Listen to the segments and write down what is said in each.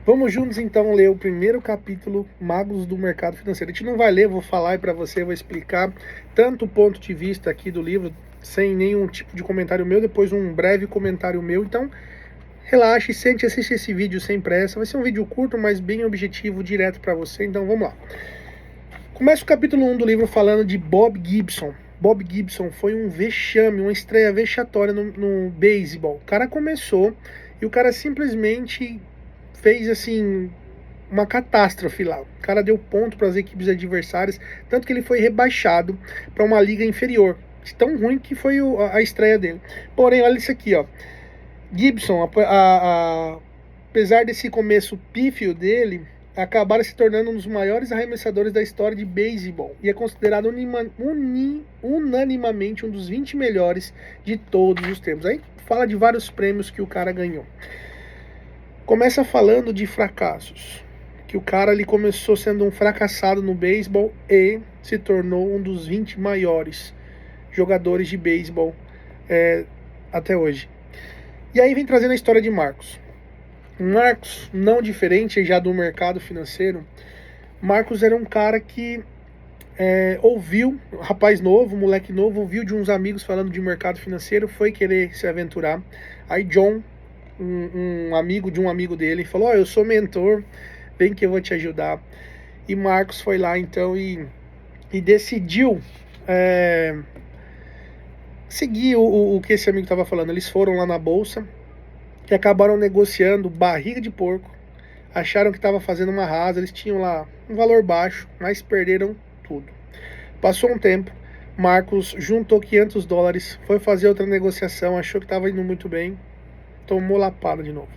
Vamos juntos então ler o primeiro capítulo, Magos do Mercado Financeiro. A gente não vai ler, vou falar para você, vou explicar tanto o ponto de vista aqui do livro, sem nenhum tipo de comentário meu, depois um breve comentário meu. Então, relaxe, sente, assiste esse vídeo sem pressa. Vai ser um vídeo curto, mas bem objetivo, direto para você. Então, vamos lá. Começa o capítulo 1 do livro falando de Bob Gibson. Bob Gibson foi um vexame, uma estreia vexatória no beisebol. O cara começou e o cara simplesmente fez assim uma catástrofe lá. O cara deu ponto para as equipes adversárias, tanto que ele foi rebaixado para uma liga inferior. Tão ruim que foi a estreia dele. Porém, olha isso aqui, ó. Gibson, apesar desse começo pífio dele, acabaram se tornando um dos maiores arremessadores da história de beisebol e é considerado unanimamente um dos 20 melhores de todos os tempos. Aí fala de vários prêmios que o cara ganhou. Começa falando de fracassos, que o cara ele começou sendo um fracassado no beisebol e se tornou um dos 20 maiores jogadores de beisebol até hoje. E aí vem trazendo a história de Marcos. Marcos, não diferente já do mercado financeiro, Marcos era um cara que ouviu, rapaz novo, moleque novo, ouviu de uns amigos falando de mercado financeiro, foi querer se aventurar. Aí John, um amigo de um amigo dele, falou: eu sou mentor, vem que eu vou te ajudar. E Marcos foi lá então e decidiu seguir o que esse amigo estava falando. Eles foram lá na bolsa e acabaram negociando barriga de porco. Acharam que estava fazendo uma rasa, eles tinham lá um valor baixo, mas perderam tudo. Passou um tempo, Marcos juntou $500, foi fazer outra negociação, achou que estava indo muito bem, tomou lapada de novo.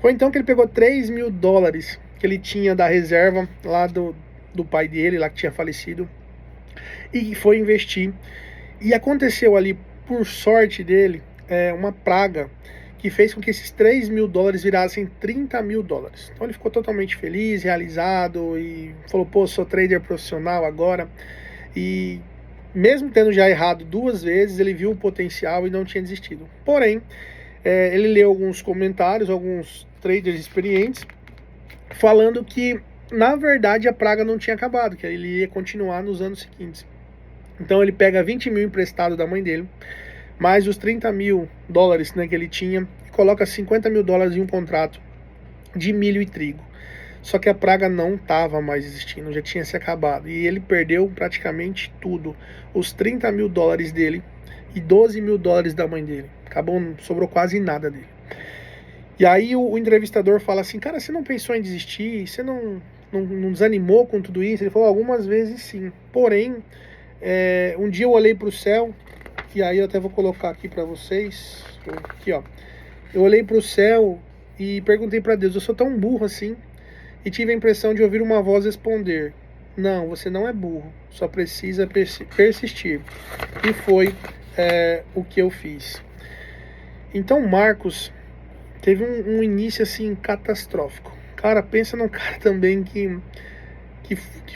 Foi então que ele pegou $3.000 que ele tinha da reserva lá do pai dele, lá que tinha falecido, e foi investir. E aconteceu ali, por sorte dele, uma praga que fez com que esses $3.000 virassem $30.000. Então ele ficou totalmente feliz, realizado e falou: pô, sou trader profissional agora. E mesmo tendo já errado 2 vezes, ele viu o potencial e não tinha desistido. Porém, ele leu alguns comentários, alguns traders experientes, falando que, na verdade, a praga não tinha acabado, que ele ia continuar nos anos seguintes. Então ele pega 20 mil emprestado da mãe dele, mais os $30.000 que ele tinha, e coloca $50.000 em um contrato de milho e trigo. Só que a praga não estava mais existindo, já tinha se acabado. E ele perdeu praticamente tudo. Os $30.000 dele e $12.000 da mãe dele. Sobrou quase nada dele. E aí o entrevistador fala assim: cara, você não pensou em desistir? Você não desanimou com tudo isso? Ele falou: algumas vezes sim. Porém, um dia eu olhei para o céu, e aí eu até vou colocar aqui para vocês. Aqui, ó. Eu olhei para o céu e perguntei para Deus: eu sou tão burro assim? E tive a impressão de ouvir uma voz responder: não, você não é burro, só precisa persistir. E foi o que eu fiz. Então Marcos teve um início assim catastrófico. Cara, pensa num cara também que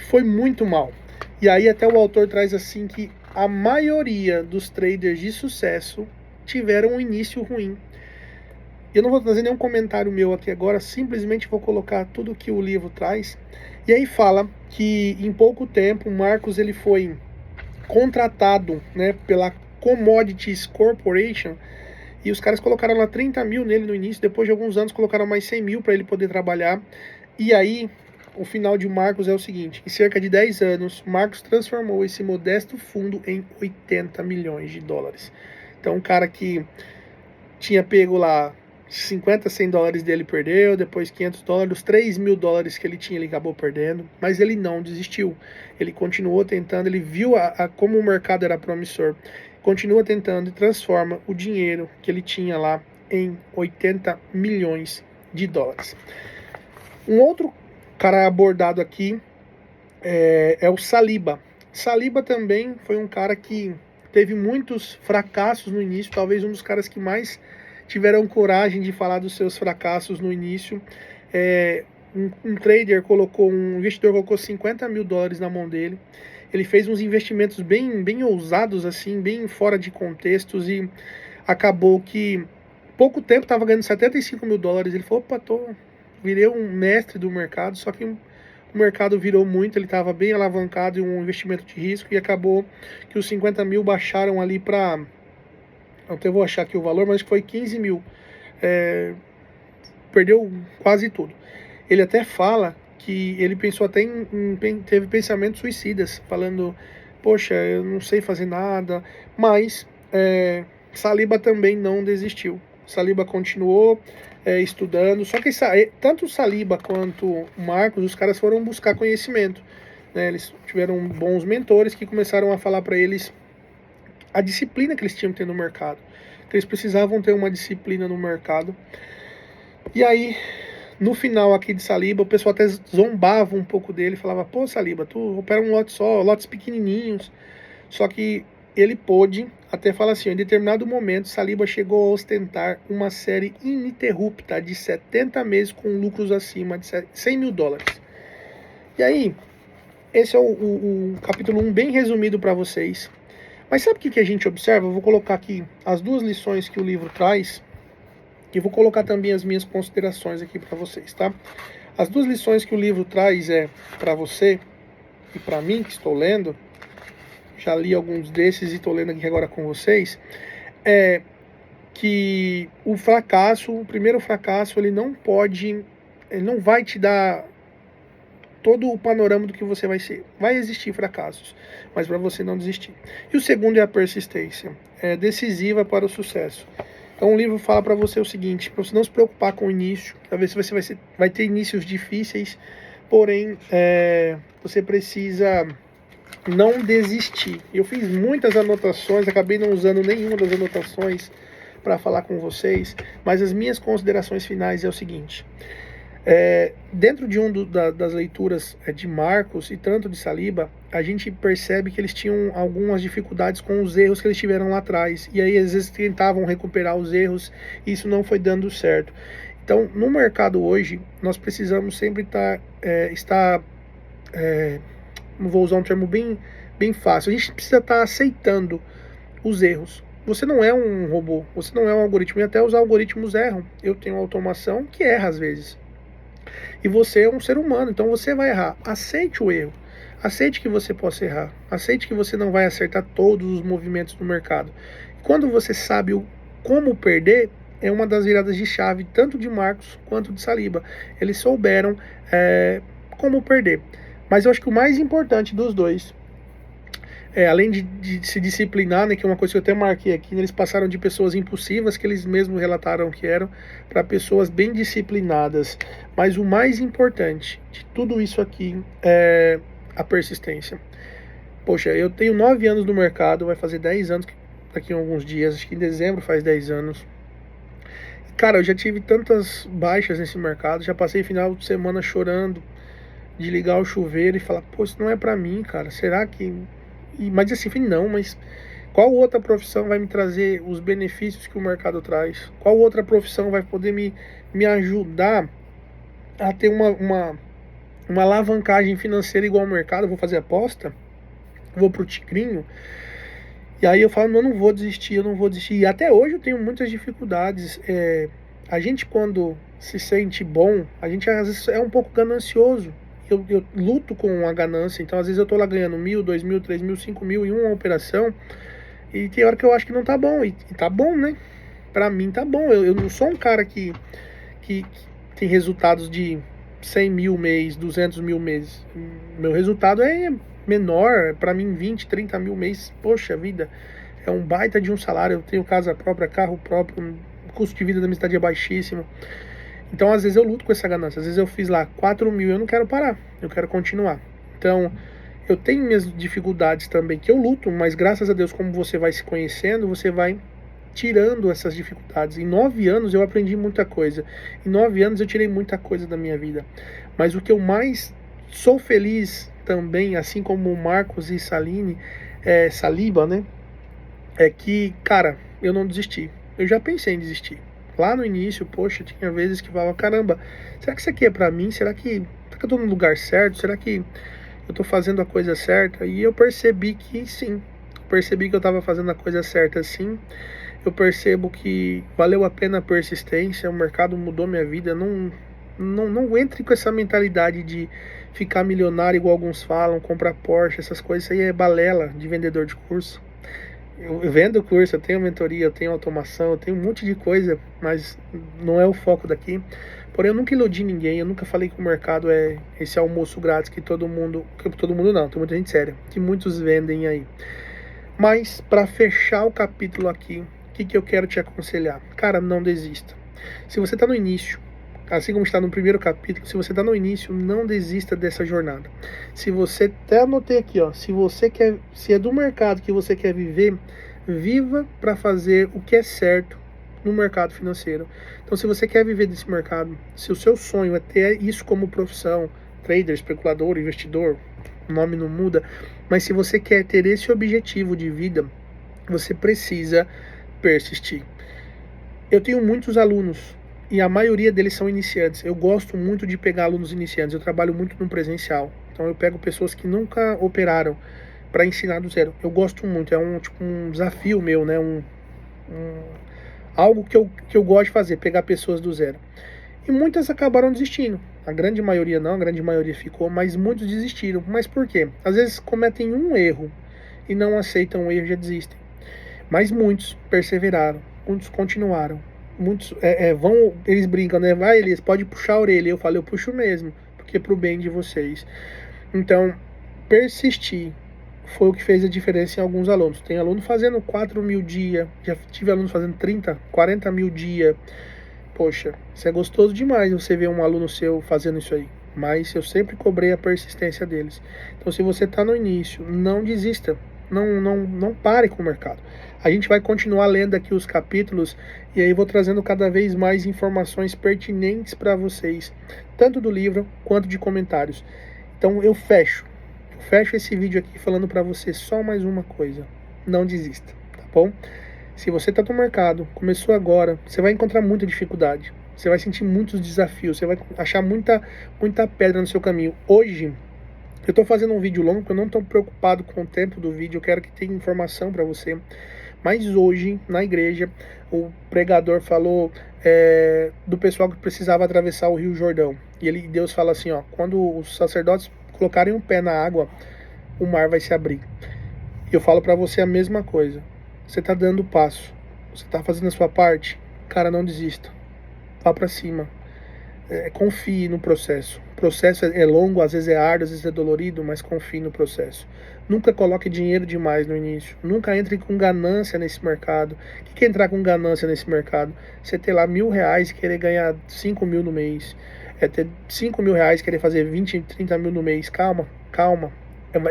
foi muito mal. E aí até o autor traz assim que a maioria dos traders de sucesso tiveram um início ruim. Eu não vou trazer nenhum comentário meu aqui agora, simplesmente vou colocar tudo que o livro traz. E aí fala que em pouco tempo Marcos ele foi contratado, né, pela Commodities Corporation, e os caras colocaram lá 30 mil nele no início. Depois de alguns anos colocaram mais 100 mil para ele poder trabalhar. E aí o final de Marcos é o seguinte: em cerca de 10 anos, Marcos transformou esse modesto fundo em $80 milhões. Então um cara que tinha pego lá $50, $100 dele perdeu, depois $500, os $3.000 que ele tinha ele acabou perdendo, mas ele não desistiu, ele continuou tentando, ele viu como o mercado era promissor, continua tentando e transforma o dinheiro que ele tinha lá em $80 milhões. Um outro cara abordado aqui é o Saliba. Saliba também foi um cara que teve muitos fracassos no início, talvez um dos caras que mais tiveram coragem de falar dos seus fracassos no início. Um investidor colocou $50 mil na mão dele. Ele fez uns investimentos bem ousados, assim, bem fora de contextos, e acabou que pouco tempo estava ganhando $75 mil. Ele falou: opa, virei um mestre do mercado, só que o mercado virou muito, ele estava bem alavancado em um investimento de risco e acabou que os 50 mil baixaram ali para, eu vou achar aqui o valor, mas foi 15 mil. Perdeu quase tudo. Ele até fala que ele pensou até teve pensamentos suicidas, falando, poxa, eu não sei fazer nada, mas Saliba também não desistiu. Saliba continuou estudando, só que tanto Saliba quanto o Marcos, os caras foram buscar conhecimento, né? Eles tiveram bons mentores que começaram a falar para eles a disciplina que eles tinham que ter no mercado, que eles precisavam ter uma disciplina no mercado. E aí, no final aqui de Saliba, o pessoal até zombava um pouco dele, falava, pô, Saliba, tu opera um lote só, lotes pequenininhos. Só que ele pôde, até falar assim, em determinado momento, Saliba chegou a ostentar uma série ininterrupta de 70 meses com lucros acima de 100 mil dólares. E aí, esse é o capítulo 1 bem resumido para vocês. Mas sabe o que a gente observa? Eu vou colocar aqui as duas lições que o livro traz e vou colocar também as minhas considerações aqui para vocês, tá? As duas lições que o livro traz para você e para mim, que estou lendo, já li alguns desses e estou lendo aqui agora com vocês, é que o primeiro fracasso, ele não vai te dar todo o panorama do que você vai ser. Vai existir fracassos, mas para você não desistir. E o segundo é a persistência, é decisiva para o sucesso. Então o livro fala para você o seguinte, para você não se preocupar com o início, talvez você vai ter inícios difíceis, porém você precisa não desistir. Eu fiz muitas anotações, acabei não usando nenhuma das anotações para falar com vocês, mas as minhas considerações finais é o seguinte. Dentro de das leituras de Marcos e tanto de Saliba, a gente percebe que eles tinham algumas dificuldades com os erros que eles tiveram lá atrás, e aí às vezes tentavam recuperar os erros e isso não foi dando certo. Então no mercado hoje nós precisamos sempre não vou usar um termo bem fácil, a gente precisa estar aceitando os erros. Você não é um robô, você não é um algoritmo, e até os algoritmos erram. Eu tenho uma automação que erra às vezes. E você é um ser humano, então você vai errar. Aceite o erro. Aceite que você possa errar. Aceite que você não vai acertar todos os movimentos do mercado. Quando você sabe como perder, é uma das viradas de chave, tanto de Marcos quanto de Saliba. Eles souberam como perder. Mas eu acho que o mais importante dos dois, além de se disciplinar, né, que é uma coisa que eu até marquei aqui, né, eles passaram de pessoas impulsivas, que eles mesmos relataram que eram, para pessoas bem disciplinadas. Mas o mais importante de tudo isso aqui é a persistência. Poxa, eu tenho 9 anos no mercado, vai fazer 10 anos daqui a alguns dias, acho que em dezembro faz 10 anos. Cara, eu já tive tantas baixas nesse mercado, já passei final de semana chorando, de ligar o chuveiro e falar, pô, isso não é pra mim, cara, será que... Mas assim, falei, não, mas qual outra profissão vai me trazer os benefícios que o mercado traz? Qual outra profissão vai poder me ajudar a ter uma alavancagem financeira igual ao mercado? Eu vou fazer aposta? Vou pro tigrinho? E aí eu falo, eu não vou desistir, eu não vou desistir. E até hoje eu tenho muitas dificuldades. A gente, quando se sente bom, a gente às vezes é um pouco ganancioso. Eu luto com a ganância, então às vezes eu tô lá ganhando 1.000, 2.000, 3.000, 5.000 em uma operação, e tem hora que eu acho que não tá bom, e tá bom, né? Pra mim tá bom, eu não sou um cara que tem resultados de 100 mil mês, 200 mil mês. Meu resultado é menor, pra mim 20, 30 mil mês, poxa vida, é um baita de um salário, eu tenho casa própria, carro próprio, o custo de vida da minha cidade é baixíssimo. Então, às vezes eu luto com essa ganância. Às vezes eu fiz lá 4 mil, eu não quero parar, eu quero continuar. Então, eu tenho minhas dificuldades também, que eu luto, mas graças a Deus, como você vai se conhecendo, você vai tirando essas dificuldades. Em 9 anos eu aprendi muita coisa. Em 9 anos eu tirei muita coisa da minha vida. Mas o que eu mais sou feliz também, assim como o Marcos e Saliba, né? É que, cara, eu não desisti. Eu já pensei em desistir. Lá no início, poxa, tinha vezes que falava, caramba, será que isso aqui é pra mim? Será que eu tô no lugar certo? Será que eu tô fazendo a coisa certa? E eu percebi que sim, percebi que eu tava fazendo a coisa certa sim. Eu percebo que valeu a pena a persistência, o mercado mudou minha vida, não Não entre com essa mentalidade de ficar milionário, igual alguns falam, comprar Porsche, essas coisas. Isso aí é balela de vendedor de curso. Eu vendo curso, eu tenho mentoria, eu tenho automação, eu tenho um monte de coisa, mas não é o foco daqui. Porém, eu nunca iludi ninguém, eu nunca falei que o mercado é esse almoço grátis que todo mundo não, tem muita gente séria, que muitos vendem aí. Mas, para fechar o capítulo aqui, o que eu quero te aconselhar? Cara, não desista. Se você está no início, assim como está no primeiro capítulo, se você está no início, não desista dessa jornada. Se você, até anotei aqui, ó, se é do mercado que você quer viver, viva para fazer o que é certo no mercado financeiro. Então, se você quer viver desse mercado, se o seu sonho é ter isso como profissão, trader, especulador, investidor, o nome não muda, mas se você quer ter esse objetivo de vida, você precisa persistir. Eu tenho muitos alunos e a maioria deles são iniciantes. Eu gosto muito de pegar alunos iniciantes, eu trabalho muito no presencial. Então eu pego pessoas que nunca operaram para ensinar do zero. Eu gosto muito, é um desafio meu, né? Algo que eu gosto de fazer, pegar pessoas do zero. E muitas acabaram desistindo. A grande maioria não, a grande maioria ficou, mas muitos desistiram. Mas por quê? Às vezes cometem um erro e não aceitam o erro e já desistem. Mas muitos perseveraram, muitos continuaram. Muitos eles brincam, né? Vai, Elias, pode puxar a orelha. Eu falo, eu puxo mesmo, porque é pro bem de vocês. Então, persistir foi o que fez a diferença em alguns alunos. Tem aluno fazendo 4 mil dias, já tive alunos fazendo 30, 40 mil dias. Poxa, isso é gostoso demais você ver um aluno seu fazendo isso aí. Mas eu sempre cobrei a persistência deles. Então, se você está no início, não desista. Não pare com o mercado. A gente vai continuar lendo aqui os capítulos e aí vou trazendo cada vez mais informações pertinentes para vocês, tanto do livro quanto de comentários. Então eu fecho esse vídeo aqui falando para você só mais uma coisa: não desista, tá bom? Se você está no mercado, começou agora, você vai encontrar muita dificuldade, você vai sentir muitos desafios, você vai achar muita pedra no seu caminho. Hoje eu estou fazendo um vídeo longo porque eu não estou preocupado com o tempo do vídeo, eu quero que tenha informação para você. Mas hoje, na igreja, o pregador falou do pessoal que precisava atravessar o Rio Jordão. E Deus fala assim, ó, quando os sacerdotes colocarem um pé na água, o mar vai se abrir. E eu falo para você a mesma coisa. Você está dando passo, você está fazendo a sua parte, cara, não desista. Vá para cima. Confie no processo. O processo é longo, às vezes é árduo, às vezes é dolorido, mas confie no processo. Nunca coloque dinheiro demais no início. Nunca entre com ganância nesse mercado. O que é entrar com ganância nesse mercado? Você ter lá R$1.000 e querer ganhar 5 mil no mês. Ter 5 mil reais e querer fazer 20, 30 mil no mês. Calma.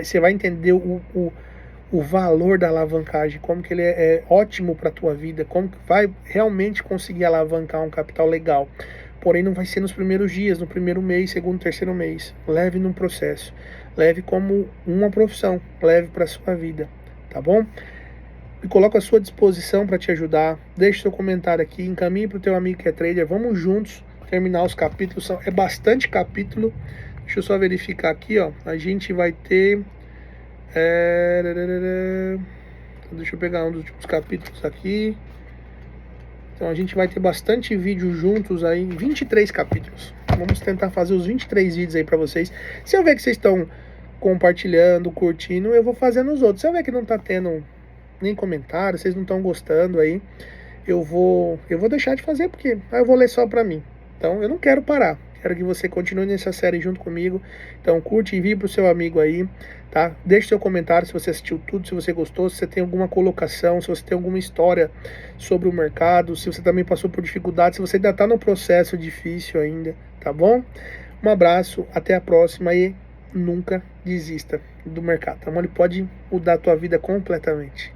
Você vai entender o valor da alavancagem, como que ele é ótimo para a tua vida, como que vai realmente conseguir alavancar um capital legal. Porém, não vai ser nos primeiros dias, no primeiro mês, segundo, terceiro mês. Leve num processo. Leve como uma profissão. Leve para a sua vida. Tá bom? Me coloco à sua disposição para te ajudar. Deixe seu comentário aqui. Encaminhe para o teu amigo que é trader. Vamos juntos terminar os capítulos. É bastante capítulo. Deixa eu só verificar aqui, ó. A gente vai ter... Deixa eu pegar um dos últimos capítulos aqui. Então a gente vai ter bastante vídeo juntos aí, 23 capítulos. Vamos tentar fazer os 23 vídeos aí pra vocês. Se eu ver que vocês estão compartilhando, curtindo, eu vou fazendo os outros. Se eu ver que não tá tendo nem comentário, vocês não estão gostando aí, eu vou deixar de fazer, porque aí eu vou ler só pra mim. Então eu não quero parar. Quero que você continue nessa série junto comigo. Então curte e envie pro seu amigo aí, tá? Deixe seu comentário se você assistiu tudo, se você gostou, se você tem alguma colocação, se você tem alguma história sobre o mercado, se você também passou por dificuldade, se você ainda tá no processo difícil ainda, tá bom? Um abraço, até a próxima e nunca desista do mercado, tá bom? Ele pode mudar a tua vida completamente.